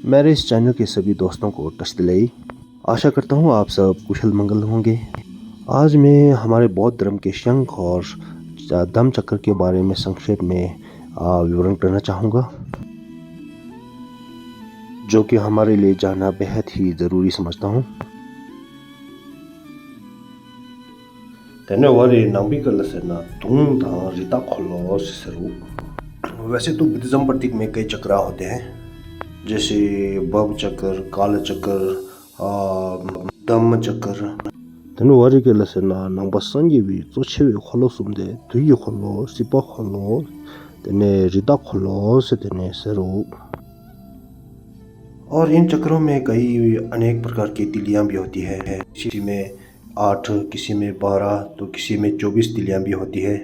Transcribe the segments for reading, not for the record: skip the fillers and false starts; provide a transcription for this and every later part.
मेरे इस चैनल के सभी दोस्तों को तस्दिलई। आशा करता हूँ आप सब कुशल मंगल होंगे। आज मैं हमारे बौद्ध धर्म के शंख और धम्म चक्र के बारे में संक्षेप में विवरण करना चाहूँगा, जो कि हमारे लिए जानना बेहद ही ज़रूरी समझता हूँ। वैसे तो बुद्धिज़्म प्रतीक में कई चक्र होते हैं, जैसे भव चक्र, काल चक्र, धम्म चक्र। तनु वारी के लसना नंबर संगी भी तो छे खलो सुमदे दुई खलो सिपा खलो तने रिता खलो से तने सरो। और इन चक्रों में कई अनेक प्रकार की तिलियां भी होती है। किसी में 8, किसी में 12 तो किसी में 24 तिलियां भी होती है।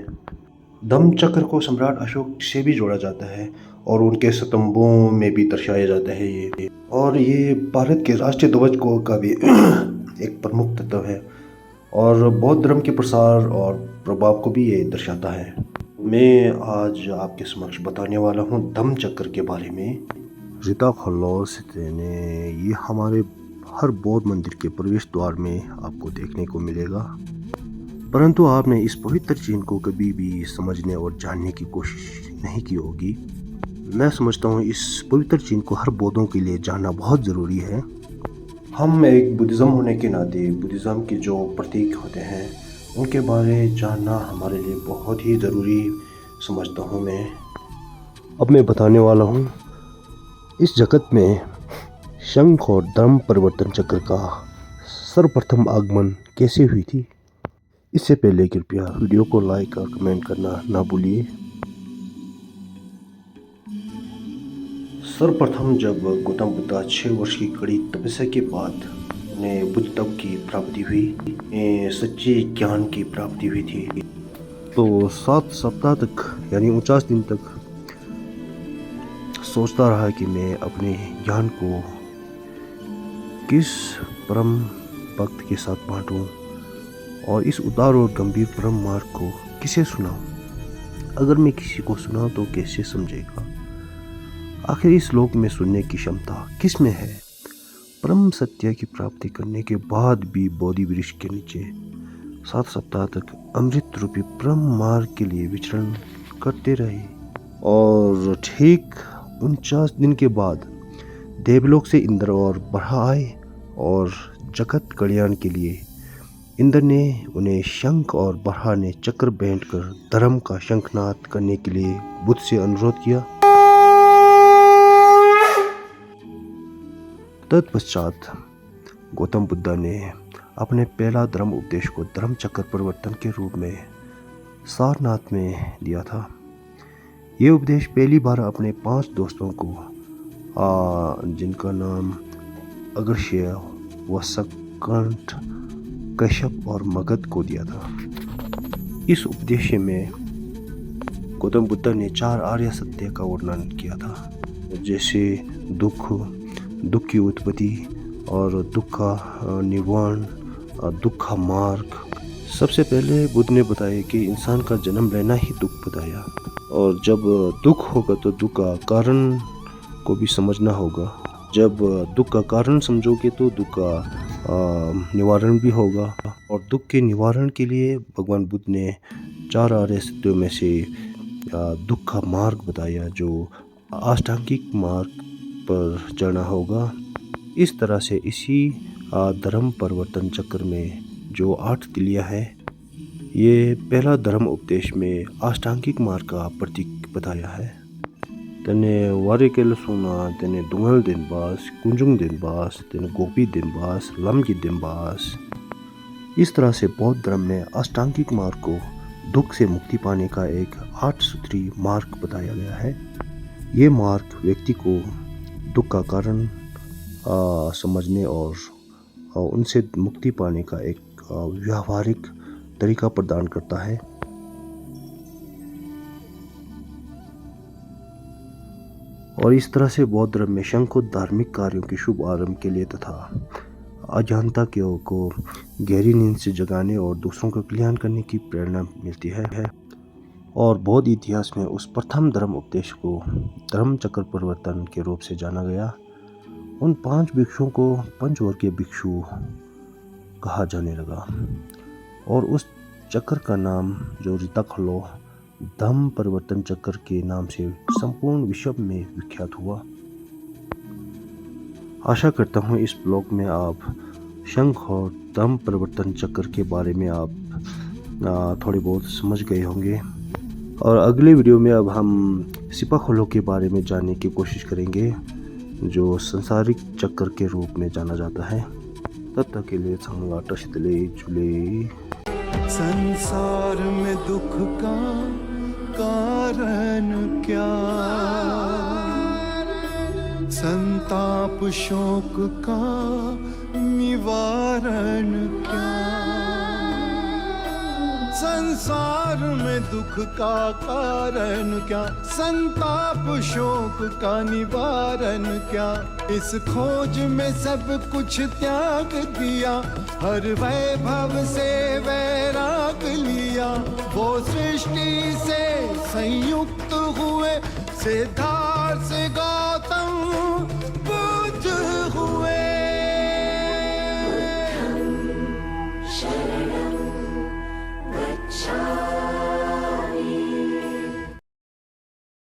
धम्म चक्र को सम्राट अशोक से भी जोड़ा जाता है और उनके स्तंभों में भी दर्शाया जाता है ये। और ये भारत के राष्ट्रीय ध्वज को का भी एक प्रमुख तत्व है और बौद्ध धर्म के प्रसार और प्रभाव को भी ये दर्शाता है। मैं आज आपके समक्ष बताने वाला हूँ धम्म चक्र के बारे में। रिता खल्लौस ने ये हमारे हर बौद्ध मंदिर के प्रवेश द्वार में आपको देखने को मिलेगा, परंतु आपने इस पवित्र चिन्ह को कभी भी समझने और जानने की कोशिश नहीं की होगी। मैं समझता हूँ इस पवित्र चिन्ह को हर बौद्धों के लिए जानना बहुत ज़रूरी है। हम एक बुद्धिज़्म होने के नाते बुद्धिज़्म के जो प्रतीक होते हैं उनके बारे जानना हमारे लिए बहुत ही ज़रूरी समझता हूँ मैं। अब मैं बताने वाला हूँ इस जगत में शंख और धम्म परिवर्तन चक्र का सर्वप्रथम आगमन कैसे हुई थी। इससे पहले कृपया वीडियो को लाइक और कमेंट करना ना भूलिए। सर्वप्रथम जब गौतम बुद्ध 6 वर्ष की कड़ी तपस्या के बाद उन्हें बुद्ध तप की प्राप्ति हुई, सच्चे ज्ञान की प्राप्ति हुई थी, तो 7 सप्ताह तक यानी 49 दिन तक सोचता रहा कि मैं अपने ज्ञान को किस परम भक्त के साथ बांटूं और इस उदार और गंभीर परम मार्ग को किसे सुनाऊं। अगर मैं किसी को सुनाऊं तो कैसे समझेगा। आखिर इस लोक में सुनने की क्षमता किस में है। परम सत्य की प्राप्ति करने के बाद भी बोधि वृक्ष के नीचे 7 सप्ताह तक अमृत रूपी परम मार्ग के लिए विचरण करते रहे और ठीक 49 दिन के बाद देवलोक से इंद्र और ब्रह्मा आए और जगत कल्याण के लिए इंद्र ने उन्हें शंख और ब्रह्मा ने चक्र भेंट कर धर्म का शंखनाद करने के लिए बुद्ध से अनुरोध किया। तत्पश्चात गौतम बुद्ध ने अपने पहला धर्म उपदेश को धर्म चक्र परिवर्तन के रूप में सारनाथ में दिया था। ये उपदेश पहली बार अपने 5 दोस्तों को जिनका नाम अगस्त्य, वसकंठ, कश्यप और मगध को दिया था। इस उपदेश में गौतम बुद्ध ने 4 आर्य सत्य का वर्णन किया था, जैसे दुख, दुख की उत्पत्ति और दुख का निवारण, दुख का मार्ग। सबसे पहले बुद्ध ने बताया कि इंसान का जन्म लेना ही दुख बताया और जब दुख होगा तो दुख का कारण को भी समझना होगा। जब दुख का कारण समझोगे तो दुख का निवारण भी होगा और दुख के निवारण के लिए भगवान बुद्ध ने 4 आर्य सत्यों में से दुख का मार्ग बताया, जो अष्टांगिक मार्ग पर चलना होगा। इस तरह से इसी धर्म परिवर्तन चक्र में जो 8 तिलियां है, ये पहला धर्म उपदेश में अष्टांगिक मार्ग का प्रतीक बताया है। तने वारे के लसुना, तने दुंगल दिनबास, कुंजुंग दिनबास, तने गोपी दिनबास, लमगी दिनबास। इस तरह से बौद्ध धर्म में अष्टांगिक मार्ग को दुख से मुक्ति पाने का एक 8 सूत्री मार्ग बताया गया है। ये मार्ग व्यक्ति को दुख का कारण समझने और उनसे मुक्ति पाने का एक व्यावहारिक तरीका प्रदान करता है। और इस तरह से बौद्ध धर्म में शंख को धार्मिक कार्यों के शुभ आरंभ के लिए तथा अज्ञानता को गहरी नींद से जगाने और दूसरों का कल्याण करने की प्रेरणा मिलती है। और बौद्ध इतिहास में उस प्रथम धर्म उपदेश को धर्म चक्र परिवर्तन के रूप से जाना गया उन 5 भिक्षुओं को पंचवर्गीय भिक्षु कहा जाने लगा और उस चक्र का नाम जो रीताखलो धम्म परिवर्तन चक्र के नाम से संपूर्ण विश्व में विख्यात हुआ। आशा करता हूँ इस ब्लॉग में आप शंख और धम्म परिवर्तन चक्र के बारे में आप थोड़े बहुत समझ गए होंगे और अगले वीडियो में अब हम सिपाखोलो के बारे में जानने की कोशिश करेंगे जो संसारिक चक्र के रूप में जाना जाता है। तब तक के लिए जुले। संसार में दुख का कारण क्या, संताप शोक का निवारण क्या। संसार में दुख का कारण क्या, संताप शोक का निवारण क्या। इस खोज में सब कुछ त्याग दिया, हर वैभव से वैराग लिया। वो सृष्टि से संयुक्त हुए, सिद्धार्थ से